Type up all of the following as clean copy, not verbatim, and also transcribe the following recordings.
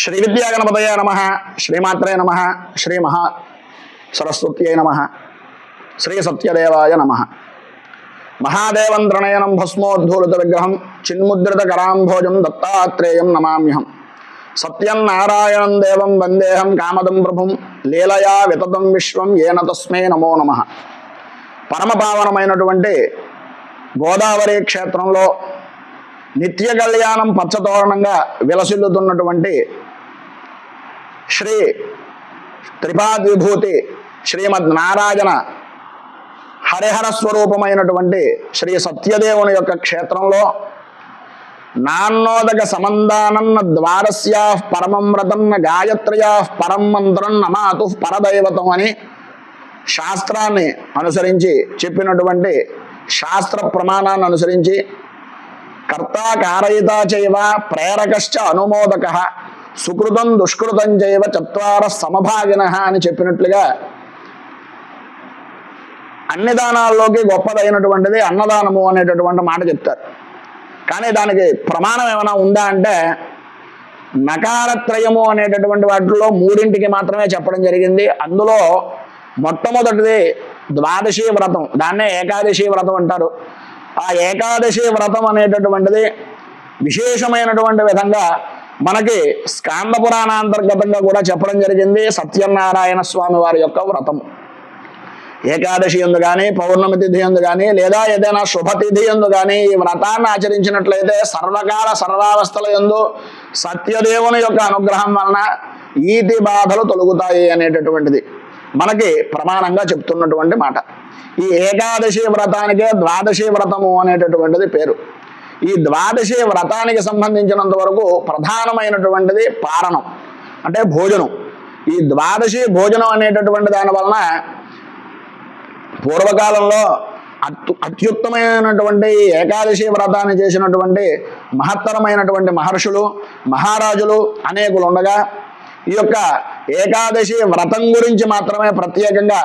శ్రీ విద్యాగణపతయ నమ, శ్రీమాత్రే నమ, శ్రీ మహా సరస్వత్యై నమ, శ్రీ సత్యదేవాయ నమ. మహాదేవం త్రణయనం భస్మోద్ధూలిత విగ్రహం చిన్ముద్రిత కరాంభోజం దత్తాత్రేయం నమామ్యహం. సత్యం నారాయణం దేవం వందేహం కామదం ప్రభుం లీలయా వితతం విశ్వం ఏన తస్మే నమో నమ. పరమపావనమైనటువంటి గోదావరి క్షేత్రంలో నిత్య కళ్యాణం పచ్చతోరణంగా విలసిల్లుతున్నటువంటి శ్రీ త్రిపాద్విభూతి శ్రీమద్ నారాయణ హరిహర స్వరూపమైనటువంటి శ్రీ సత్యదేవుని యొక్క క్షేత్రంలో నాన్నోదక సమందానన్న ద్వారస్యా పరమం వ్రతన్న గాయత్ర్యా పరం మంత్రం నమాతు పరదైవతం అని శాస్త్రాన్ని అనుసరించి చెప్పినటువంటి శాస్త్ర ప్రమాణాన్ని అనుసరించి కర్త కారయిత చైవ ప్రేరకశ్చ అనుమోదక సుకృతం దుష్కృతం చైవ చత్వార సమభాగిన అని చెప్పినట్లుగా అన్ని దానాల్లోకి గొప్పదైనటువంటిది అన్నదానము అనేటటువంటి మాట చెప్తారు. కానీ దానికి ప్రమాణం ఏమైనా ఉందా అంటే నకారత్రయము అనేటటువంటి వాటిలో మూడింటికి మాత్రమే చెప్పడం జరిగింది. అందులో మొట్టమొదటిది ద్వాదశి వ్రతం, దాన్నే ఏకాదశి వ్రతం అంటారు. ఆ ఏకాదశి వ్రతం అనేటటువంటిది విశేషమైనటువంటి విధంగా మనకి స్కాంద పురాణాంతర్గతంగా కూడా చెప్పడం జరిగింది. సత్యనారాయణ స్వామి వారి యొక్క వ్రతం ఏకాదశి ఎందు కానీ పౌర్ణమి తిథి ఎందు కానీ లేదా ఏదైనా శుభతిథి ఎందు కానీ ఈ వ్రతాన్ని ఆచరించినట్లయితే సర్వకాల సర్వావస్థల యందు సత్యదేవుని యొక్క అనుగ్రహం వలన ఈతి బాధలు తొలగుతాయి అనేటటువంటిది మనకి ప్రమాణంగా చెప్తున్నటువంటి మాట. ఈ ఏకాదశి వ్రతానికే ద్వాదశి వ్రతము అనేటటువంటిది పేరు. ఈ ద్వాదశి వ్రతానికి సంబంధించినంత వరకు ప్రధానమైనటువంటిది పారణం అంటే భోజనం. ఈ ద్వాదశి భోజనం అనేటటువంటి దాని వలన పూర్వకాలంలో అత్యుత్తమైనటువంటి ఏకాదశి వ్రతాన్ని చేసినటువంటి మహత్తరమైనటువంటి మహర్షులు మహారాజులు అనేకులు ఉండగా ఈ యొక్క ఏకాదశి వ్రతం గురించి మాత్రమే ప్రత్యేకంగా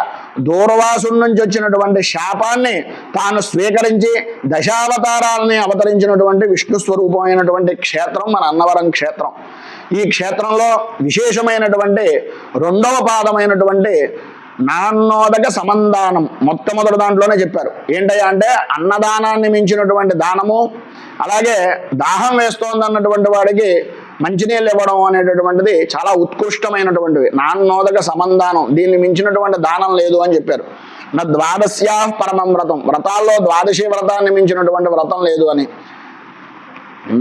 దూర్వాసుడి నుంచి వచ్చినటువంటి శాపాన్ని తాను స్వీకరించి దశావతారాలని అవతరించినటువంటి విష్ణు స్వరూపమైనటువంటి క్షేత్రం మన అన్నవరం క్షేత్రం. ఈ క్షేత్రంలో విశేషమైనటువంటి రెండవ పాదమైనటువంటి నాన్నోదక సమందానం మొట్టమొదటి దాంట్లోనే చెప్పారు. ఏంటయ్యా అంటే అన్నదానాన్ని మించినటువంటి దానము, అలాగే దాహం వేస్తోంది అన్నటువంటి వాడికి మంచినీళ్ళు ఇవ్వడం అనేటటువంటిది చాలా ఉత్కృష్టమైనటువంటిది. నాన్నోదక సమందానం, దీన్ని మించినటువంటి దానం లేదు అని చెప్పారు. నా ద్వాదశ్యా పరమం వ్రతం, వ్రతాల్లో ద్వాదశి వ్రతాన్ని మించినటువంటి వ్రతం లేదు అని.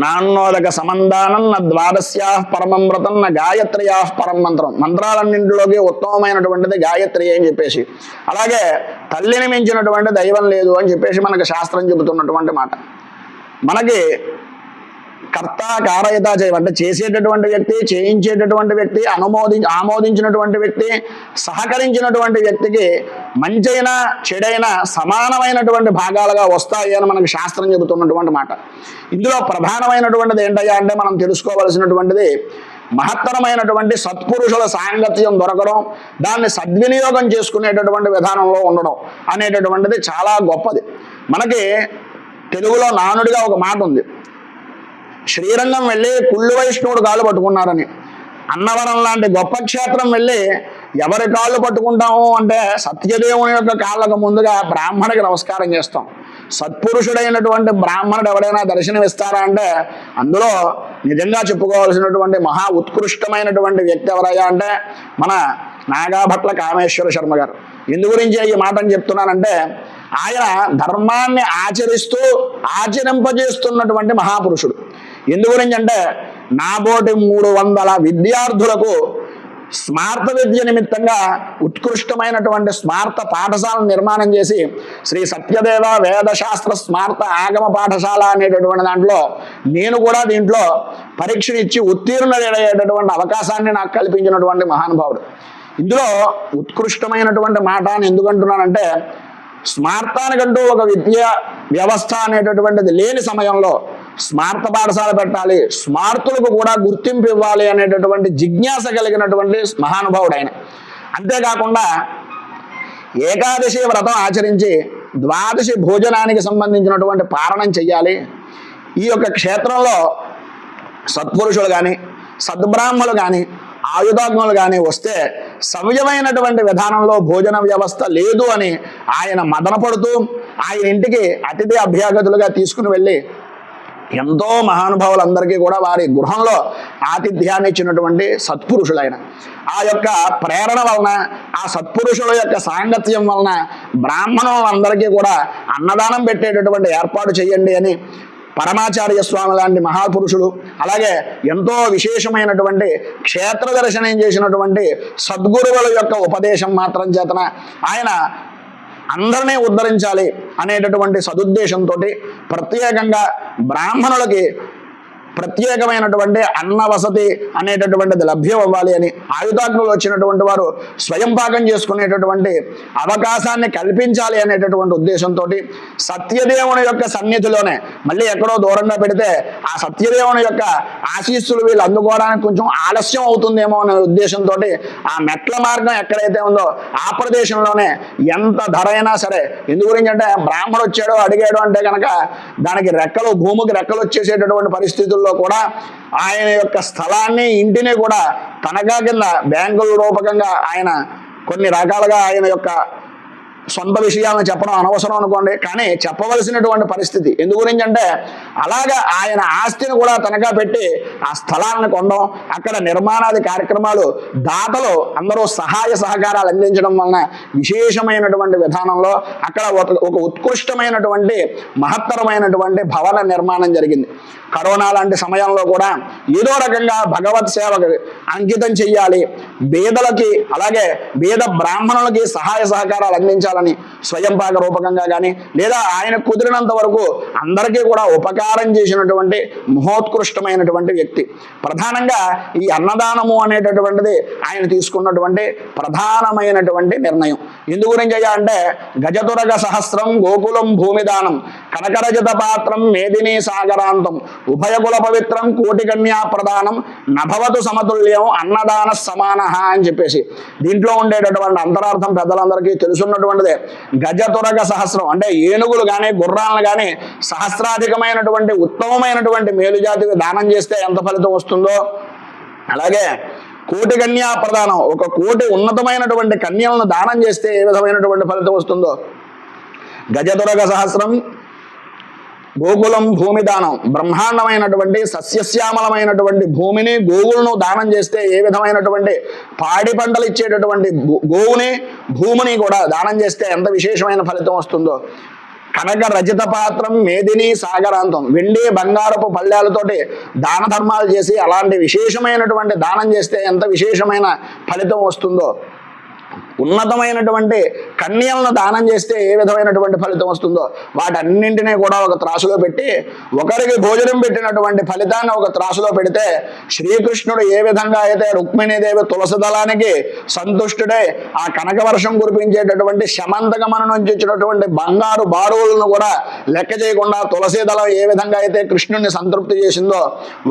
నాన్నోదక సమందానం నా ద్వాదశ్యా పరమం వ్రతం నా గాయత్ర్యా పరం మంత్రం, మంత్రాలన్నింటిలోకి ఉత్తమమైనటువంటిది గాయత్రి అని చెప్పేసి, అలాగే తల్లిని మించినటువంటి దైవం లేదు అని చెప్పేసి మనకు శాస్త్రం చెబుతున్నటువంటి మాట. మనకి కర్త కారయిత చైవ అంటే చేసేటటువంటి వ్యక్తి, చేయించేటటువంటి వ్యక్తి, ఆమోదించినటువంటి వ్యక్తి, సహకరించినటువంటి వ్యక్తికి మంచైన చెడైన సమానమైనటువంటి భాగాలుగా వస్తాయి అని మనకు శాస్త్రం చెబుతున్నటువంటి మాట. ఇందులో ప్రధానమైనటువంటిది ఏంటయ్యా అంటే మనం తెలుసుకోవలసినటువంటిది మహత్తరమైనటువంటి సత్పురుషుల సాంగత్యం దొరకడం, దాన్ని సద్వినియోగం చేసుకునేటటువంటి విధానంలో ఉండడం అనేటటువంటిది చాలా గొప్పది. మనకి తెలుగులో నానుడిగా ఒక మాట ఉంది, శ్రీరంగం వెళ్ళి కుళ్ళు వైష్ణవుడు కాళ్ళు పట్టుకున్నారని. అన్నవరం లాంటి గొప్ప క్షేత్రం వెళ్ళి ఎవరి కాళ్ళు పట్టుకుంటాము అంటే సత్యదేవుని యొక్క కాళ్ళకు ముందుగా బ్రాహ్మణికి నమస్కారం చేస్తాం. సత్పురుషుడైనటువంటి బ్రాహ్మణుడు ఎవరైనా దర్శనమిస్తారా అంటే అందులో నిజంగా చెప్పుకోవాల్సినటువంటి మహా ఉత్కృష్టమైనటువంటి వ్యక్తి ఎవరయ్యా అంటే మన నాగాభట్ల కామేశ్వర శర్మ గారు. ఎందు గురించి ఈ మాటని చెప్తున్నానంటే ఆయన ధర్మాన్ని ఆచరిస్తూ ఆచరింపజేస్తున్నటువంటి మహాపురుషుడు. ఎందు గురించి అంటే నాబోటి 300 విద్యార్థులకు స్మార్త విద్య నిమిత్తంగా ఉత్కృష్టమైనటువంటి స్మార్త పాఠశాలను నిర్మాణం చేసి శ్రీ సత్యదేవ వేదశాస్త్ర స్మార్త ఆగమ పాఠశాల అనేటటువంటి దాంట్లో నేను కూడా దీంట్లో పరీక్షనిచ్చి ఉత్తీర్ణుడయ్యేటటువంటి అవకాశాన్ని నాకు కల్పించినటువంటి మహానుభావుడు. ఇందులో ఉత్కృష్టమైనటువంటి మాట అని ఎందుకంటున్నానంటే స్మార్తానికంటూ ఒక విద్యా వ్యవస్థ అనేటటువంటిది లేని సమయంలో స్మార్త పాఠశాల పెట్టాలి, స్మార్తులకు కూడా గుర్తింపు ఇవ్వాలి అనేటటువంటి జిజ్ఞాస కలిగినటువంటి మహానుభావుడు ఆయన. అంతేకాకుండా ఏకాదశి వ్రతం ఆచరించి ద్వాదశి భోజనానికి సంబంధించినటువంటి పారణం చెయ్యాలి. ఈ యొక్క క్షేత్రంలో సత్పురుషులు కానీ సద్బ్రాహ్మలు కానీ ఆయుధాగ్నులు కానీ వస్తే సవ్యమైనటువంటి విధానంలో భోజన వ్యవస్థ లేదు అని ఆయన మదనపడుతూ ఆయన ఇంటికి అతిథి అభ్యాగతులుగా తీసుకుని వెళ్ళి ఎంతో మహానుభావులందరికీ కూడా వారి గృహంలో ఆతిథ్యాన్ని ఇచ్చినటువంటి సత్పురుషులైన ఆ యొక్క ప్రేరణ వలన, ఆ సత్పురుషుల యొక్క సాంగత్యం వలన బ్రాహ్మణులందరికీ కూడా అన్నదానం పెట్టేటటువంటి ఏర్పాటు చేయండి అని పరమాచార్య స్వామి లాంటి మహాపురుషులు, అలాగే ఎంతో విశేషమైనటువంటి క్షేత్ర దర్శనం చేసినటువంటి సద్గురువుల యొక్క ఉపదేశం మాత్రం చేతన ఆయన అందరినీ ఉద్ధరించాలి అనేటటువంటి సదుద్దేశంతో ప్రత్యేకంగా బ్రాహ్మణులకి ప్రత్యేకమైనటువంటి అన్న వసతి అనేటటువంటిది లభ్యం అవ్వాలి అని ఆయుధాగ్నులు వచ్చినటువంటి వారు స్వయం పాకం చేసుకునేటటువంటి అవకాశాన్ని కల్పించాలి అనేటటువంటి ఉద్దేశంతో సత్యదేవుని యొక్క సన్నిధిలోనే మళ్ళీ ఎక్కడో దూరంగా పెడితే ఆ సత్యదేవుని యొక్క ఆశీస్సులు వీళ్ళు అందుకోవడానికి కొంచెం ఆలస్యం అవుతుందేమో అనే ఉద్దేశంతో ఆ మెట్ల మార్గం ఎక్కడైతే ఉందో ఆ ప్రదేశంలోనే ఎంత ధర అయినా సరే, ఎందు గురించి అంటే బ్రాహ్మడు వచ్చాడో అడిగాడు అంటే కనుక దానికి రెక్కలు, భూమికి రెక్కలు వచ్చేసేటటువంటి పరిస్థితులు కూడా ఆయన యొక్క స్థలాన్ని, ఇంటిని కూడా తనఖా కింద బ్యాంకుల రూపకంగా ఆయన కొన్ని రకాలుగా ఆయన యొక్క సొంత విషయాలను చెప్పడం అనవసరం అనుకోండి, కానీ చెప్పవలసినటువంటి పరిస్థితి. ఎందు గురించి అంటే అలాగా ఆయన ఆస్తిని కూడా తనఖా పెట్టి ఆ స్థలాలను కొనడం, అక్కడ నిర్మాణాది కార్యక్రమాలు దాతలు అందరూ సహాయ సహకారాలు అందించడం వలన విశేషమైనటువంటి విధానంలో అక్కడ ఒక ఉత్కృష్టమైనటువంటి మహత్తరమైనటువంటి భవన నిర్మాణం జరిగింది. కరోనా లాంటి సమయంలో కూడా ఏదో రకంగా భగవత్ సేవకు అంకితం చెయ్యాలి, బీదలకి అలాగే బీద బ్రాహ్మణులకి సహాయ సహకారాలు అందించాలని స్వయం పాక రూపకంగా కానీ లేదా ఆయన కుదిరినంత వరకు అందరికీ కూడా ఉపకారం చేసినటువంటి మహోత్కృష్టమైనటువంటి వ్యక్తి. ప్రధానంగా ఈ అన్నదానము అనేటటువంటిది ఆయన తీసుకున్నటువంటి ప్రధానమైనటువంటి నిర్ణయం. ఎందు గురించి అయ్యా అంటే గజతురగ సహస్రం గోకులం భూమిదానం కనకరజత పాత్రం మేదినీ సాగరాంతం ఉభయకుల పవిత్రం కోటి కన్యా ప్రదానం నభవతు సమతుల్యం అన్నదాన సమాన అని చెప్పేసి దీంట్లో ఉండేటటువంటి అంతరార్థం పెద్దలందరికీ తెలుసున్నటువంటిదే. గజతురగ సహస్రం అంటే ఏనుగులు కానీ గుర్రాలను కానీ సహస్రాధికమైనటువంటి ఉత్తమమైనటువంటి మేలుజాతికి దానం చేస్తే ఎంత ఫలితం వస్తుందో, అలాగే కోటి కన్యా ప్రదానం ఒక కోటి ఉన్నతమైనటువంటి కన్యలను దానం చేస్తే ఏ విధమైనటువంటి ఫలితం వస్తుందో, గజతురగ సహస్రం గోకులం భూమి దానం బ్రహ్మాండమైనటువంటి సస్యశ్యామలమైనటువంటి భూమిని గోవులను దానం చేస్తే ఏ విధమైనటువంటి పాడి పంటలు ఇచ్చేటటువంటి గోవుని భూమిని కూడా దానం చేస్తే ఎంత విశేషమైన ఫలితం వస్తుందో, కనక రజిత పాత్రం మేదిని సాగరాంతం వెండి బంగారపు పళ్ళాలతోటి దాన ధర్మాలు చేసి అలాంటి విశేషమైనటువంటి దానం చేస్తే ఎంత విశేషమైన ఫలితం వస్తుందో, ఉన్నతమైనటువంటి కన్యలను దానం చేస్తే ఏ విధమైనటువంటి ఫలితం వస్తుందో వాటన్నింటినీ కూడా ఒక త్రాసులో పెట్టి ఒకరికి భోజనం పెట్టినటువంటి ఫలితాన్ని ఒక త్రాసులో పెడితే శ్రీకృష్ణుడు ఏ విధంగా అయితే రుక్మిణీదేవి తులసి దళానికి సంతుష్టుడై ఆ కనకవర్షం కురిపించేటటువంటి శమంతకమను నుంచి ఇచ్చినటువంటి బంగారు బారువులను కూడా లెక్క చేయకుండా తులసి దళం ఏ విధంగా అయితే కృష్ణుడిని సంతృప్తి చేసిందో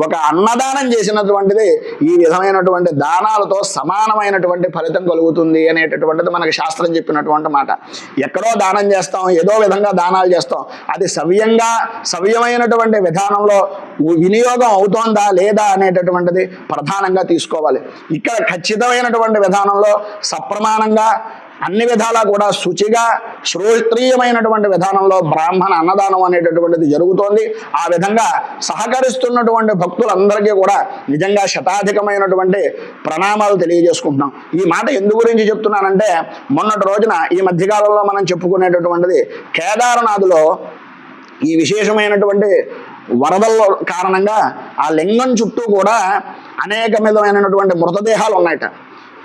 ఒక అన్నదానం చేసినటువంటిది ఈ విధమైనటువంటి దానాలతో సమానమైనటువంటి ఫలితం కలుగుతుంది అనేటటువంటిది మనకి శాస్త్రం చెప్పినటువంటి మాట. ఎక్కడో దానం చేస్తాం, ఏదో విధంగా దానాలు చేస్తాం, అది సవ్యమైనటువంటి విధానంలో వినియోగం అవుతోందా లేదా అనేటటువంటిది ప్రధానంగా తీసుకోవాలి. ఇక్కడ ఖచ్చితమైనటువంటి విధానంలో సప్రమాణంగా అన్ని విధాలా కూడా శుచిగా శ్రోత్రీయమైనటువంటి విధానంలో బ్రాహ్మణ అన్నదానం అనేటటువంటిది జరుగుతోంది. ఆ విధంగా సహకరిస్తున్నటువంటి భక్తులందరికీ కూడా నిజంగా శతాధికమైనటువంటి ప్రణామాలు తెలియజేసుకుంటున్నాం. ఈ మాట ఎందు గురించి చెప్తున్నానంటే మొన్నటి రోజున ఈ మధ్యకాలంలో మనం చెప్పుకునేటటువంటిది కేదారనాథులో ఈ విశేషమైనటువంటి వరదల కారణంగా ఆ లింగం చుట్టూ కూడా అనేక విధమైనటువంటి మృతదేహాలు ఉన్నాయట.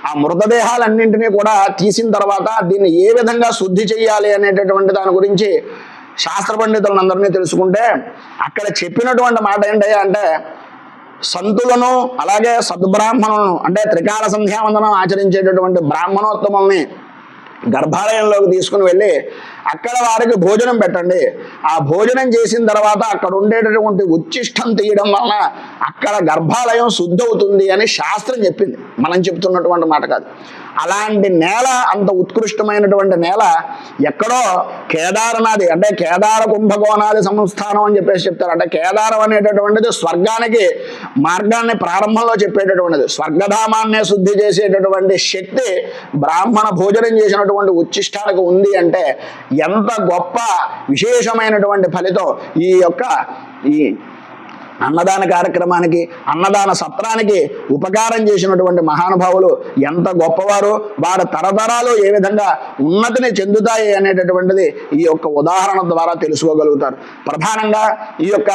ఆ మృతదేహాలన్నింటినీ కూడా తీసిన తర్వాత దీన్ని ఏ విధంగా శుద్ధి చేయాలి అనేటటువంటి దాని గురించి శాస్త్ర పండితులందరినీ తెలుసుకుంటే అక్కడ చెప్పినటువంటి మాట ఏంటయ్యా అంటే సంతులను అలాగే సద్బ్రాహ్మణులను అంటే త్రికాల సంధ్యావందనం ఆచరించేటటువంటి బ్రాహ్మణోత్తముల్ని గర్భాలయంలోకి తీసుకుని వెళ్ళి అక్కడ వారికి భోజనం పెట్టండి. ఆ భోజనం చేసిన తర్వాత అక్కడ ఉండేటటువంటి ఉచ్ఛిష్టం తీయడం వలన అక్కడ గర్భాలయం శుద్ధి అవుతుంది అని శాస్త్రం చెప్పింది, మనం చెప్తున్నటువంటి మాట కాదు. అలాంటి నేల, అంత ఉత్కృష్టమైనటువంటి నేల ఎక్కడో కేదారనాథి అంటే కేదార కుంభకోణాది సంస్థానం అని చెప్పేసి చెప్తారు. అంటే కేదారం అనేటటువంటిది స్వర్గానికి మార్గాన్ని ప్రారంభంలో చెప్పేటటువంటిది. స్వర్గధామాన్నే శుద్ధి చేసేటటువంటి శక్తి బ్రాహ్మణ భోజనం చేసినటువంటి ఉచ్చిష్టానికి ఉంది అంటే ఎంత గొప్ప విశేషమైనటువంటి ఫలితం ఈ అన్నదాన కార్యక్రమానికి, అన్నదాన సత్రానికి ఉపకారం చేసినటువంటి మహానుభావులు ఎంత గొప్పవారు, వారి తరతరాలు ఏ విధంగా ఉన్నతిని చెందుతాయి అనేటటువంటిది ఈ యొక్క ఉదాహరణ ద్వారా తెలుసుకోగలుగుతారు. ప్రధానంగా ఈ యొక్క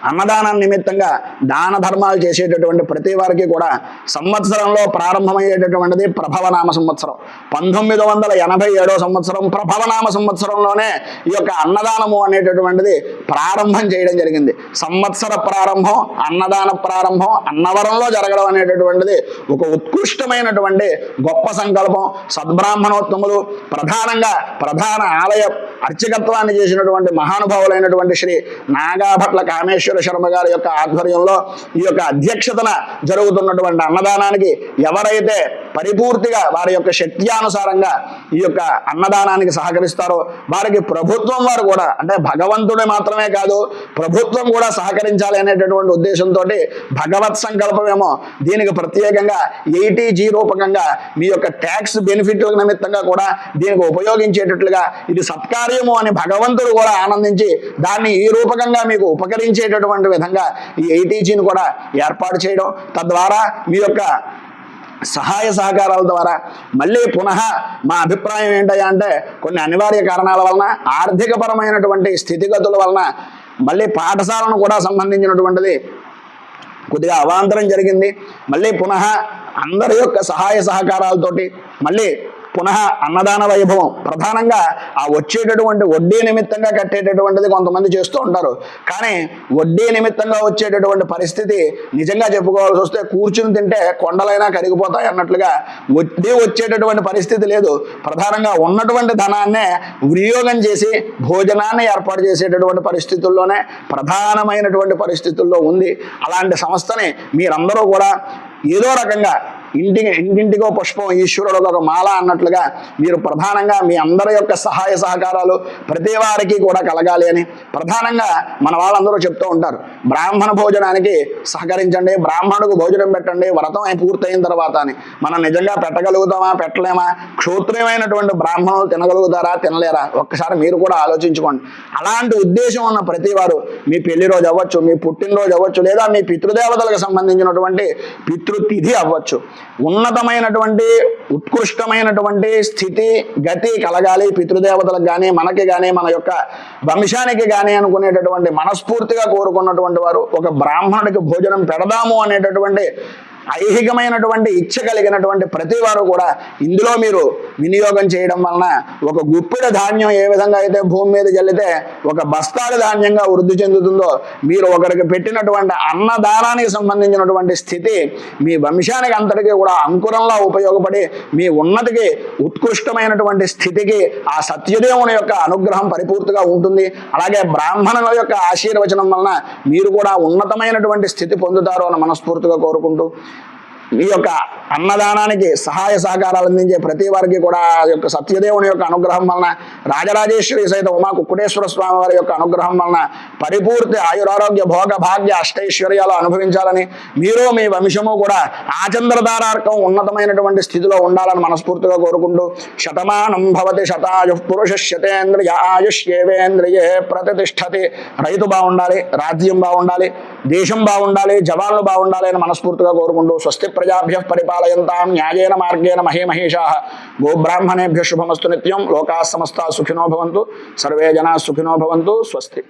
అన్నదానం నిమిత్తంగా దాన ధర్మాలు చేసేటటువంటి ప్రతి వారికి కూడా సంవత్సరంలో ప్రారంభమయ్యేటటువంటిది ప్రభవనామ సంవత్సరం. 1987 సంవత్సరం ప్రభవనామ సంవత్సరంలోనే ఈ యొక్క అన్నదానము అనేటటువంటిది ప్రారంభం చేయడం జరిగింది. సంవత్సర ప్రారంభం, అన్నదాన ప్రారంభం అన్నవరంలో జరగడం అనేటటువంటిది ఒక ఉత్కృష్టమైనటువంటి గొప్ప సంకల్పం. సద్బ్రాహ్మణోత్తములు ప్రధానంగా ప్రధాన ఆలయ అర్చకత్వాన్ని చేసినటువంటి మహానుభావులైనటువంటి శ్రీ నాగాభట్ల కామేశ్వర శర్మ గారి యొక్క ఆధ్వర్యంలో ఈ యొక్క అధ్యక్షతన జరుగుతున్నటువంటి అన్నదానానికి ఎవరైతే పరిపూర్తిగా వారి యొక్క శక్త్యానుసారంగా ఈ యొక్క అన్నదానానికి సహకరిస్తారో వారికి ప్రభుత్వం వారు కూడా, అంటే భగవంతుడే మాత్రమే కాదు ప్రభుత్వం కూడా సహకరించాలి అనేటటువంటి ఉద్దేశంతో భగవత్ సంకల్పమేమో దీనికి ప్రత్యేకంగా 80G రూపకంగా మీ యొక్క ట్యాక్స్ బెనిఫిట్ల నిమిత్తంగా కూడా దీనికి ఉపయోగించేటట్లుగా ఇది సత్కార్యము అని భగవంతుడు కూడా ఆనందించి దాన్ని ఈ రూపకంగా మీకు ఉపకరించేటటువంటి విధంగా ఈ 80Gని కూడా ఏర్పాటు చేయడం, తద్వారా మీ యొక్క సహాయ సహకారాల ద్వారా మళ్ళీ పునః మా అభిప్రాయం ఏంటయ్యా అంటే కొన్ని అనివార్య కారణాల వలన, ఆర్థికపరమైనటువంటి స్థితిగతుల వలన మళ్ళీ పాఠశాలను కూడా సంబంధించినటువంటిది కొద్దిగా అవాంతరం జరిగింది. మళ్ళీ పునః అందరి యొక్క సహాయ సహకారాలతోటి మళ్ళీ పునః అన్నదాన వైభవం ప్రధానంగా ఆ వచ్చేటటువంటి వడ్డీ నిమిత్తంగా కట్టేటటువంటిది కొంతమంది చేస్తూ ఉంటారు. కానీ వడ్డీ నిమిత్తంగా వచ్చేటటువంటి పరిస్థితి నిజంగా చెప్పుకోవాల్సి వస్తే కూర్చుని తింటే కొండలైనా కరిగిపోతాయి అన్నట్లుగా వడ్డీ వచ్చేటటువంటి పరిస్థితి లేదు. ప్రధానంగా ఉన్నటువంటి ధనాన్నే వినియోగం చేసి భోజనాన్ని ఏర్పాటు చేసేటటువంటి పరిస్థితుల్లోనే ప్రధానమైనటువంటి పరిస్థితుల్లో ఉంది. అలాంటి సంస్థని మీరందరూ కూడా ఏదో రకంగా ఇంటింటికో పుష్పం ఈశ్వరుడు ఒక మాల అన్నట్లుగా మీరు ప్రధానంగా మీ అందరి యొక్క సహాయ సహకారాలు ప్రతి వారికి కూడా కలగాలి అని ప్రధానంగా మన వాళ్ళందరూ చెప్తూ ఉంటారు. బ్రాహ్మణ భోజనానికి సహకరించండి, బ్రాహ్మణుడికి భోజనం పెట్టండి వ్రతం పూర్తయిన తర్వాత అని. మనం నిజంగా పెట్టగలుగుతామా, పెట్టలేమా? క్షోత్రియమైనటువంటి బ్రాహ్మణులు తినగలుగుతారా, తినలేరా? ఒక్కసారి మీరు కూడా ఆలోచించుకోండి. అలాంటి ఉద్దేశం ఉన్న ప్రతి వారు మీ పెళ్లి రోజు అవ్వచ్చు, మీ పుట్టినరోజు అవ్వచ్చు, లేదా మీ పితృదేవతలకు సంబంధించినటువంటి పితృతిథి అవ్వచ్చు, ఉన్నతమైనటువంటి ఉత్కృష్టమైనటువంటి స్థితి గతి కలగాలి పితృదేవతలకు కానీ మనకి కానీ మన యొక్క వంశానికి కానీ అనుకునేటటువంటి మనస్ఫూర్తిగా కోరుకున్నటువంటి వారు ఒక బ్రాహ్మణుడికి భోజనం పెడదాము అనేటటువంటి ఐహికమైనటువంటి ఇచ్చ కలిగినటువంటి ప్రతి వారు కూడా ఇందులో మీరు వినియోగం చేయడం వలన ఒక గుప్పిడ ధాన్యం ఏ విధంగా అయితే భూమి మీద జల్లితే ఒక బస్తాడు ధాన్యంగా వృద్ధి చెందుతుందో మీరు ఒకరికి పెట్టినటువంటి అన్నదానానికి సంబంధించినటువంటి స్థితి మీ వంశానికి అంతటికీ కూడా అంకురంలో ఉపయోగపడి మీ ఉన్నతికి ఉత్కృష్టమైనటువంటి స్థితికి ఆ సత్యదేవుని యొక్క అనుగ్రహం పరిపూర్తిగా ఉంటుంది. అలాగే బ్రాహ్మణుల యొక్క ఆశీర్వచనం వలన మీరు కూడా ఉన్నతమైనటువంటి స్థితి పొందుతారు అని మనస్ఫూర్తిగా కోరుకుంటూ ఈ యొక్క అన్నదానానికి సహాయ సహకారాలు అందించే ప్రతి వారికి కూడా ఆ యొక్క సత్యదేవుని యొక్క అనుగ్రహం వలన, రాజరాజేశ్వరి సైతం ఉమా కుక్కుటేశ్వర స్వామి వారి యొక్క అనుగ్రహం వలన పరిపూర్తి ఆయురారోగ్య భోగ భాగ్య అష్టైశ్వర్యాలు అనుభవించాలని, మీరు మీ వంశము కూడా ఆచంద్రధారార్కం ఉన్నతమైనటువంటి స్థితిలో ఉండాలని మనస్ఫూర్తిగా కోరుకుంటూ శతమానం భవతి శతాయుః పురుష శతేంద్రియ ఆయుష్యేవేంద్రియే ప్రతిష్టతి. రైతు బాగుండాలి, రాజ్యం బాగుండాలి, దేశం బాగుండాలి, జవాన్లు బాగుండాలి అని మనస్ఫూర్తిగా కోరుకుంటూ స్వస్తి ప్రజాభ్యః పరిపాలయంతాం న్యాయేన మార్గేణ మహీమహేషాః గోబ్రాహ్మణేభ్యః శుభమస్తు నిత్యం. లోకాః సమస్తాః సుఖినో భవంతు, సర్వే జనాః సుఖినో భవంతు. స్వస్తి.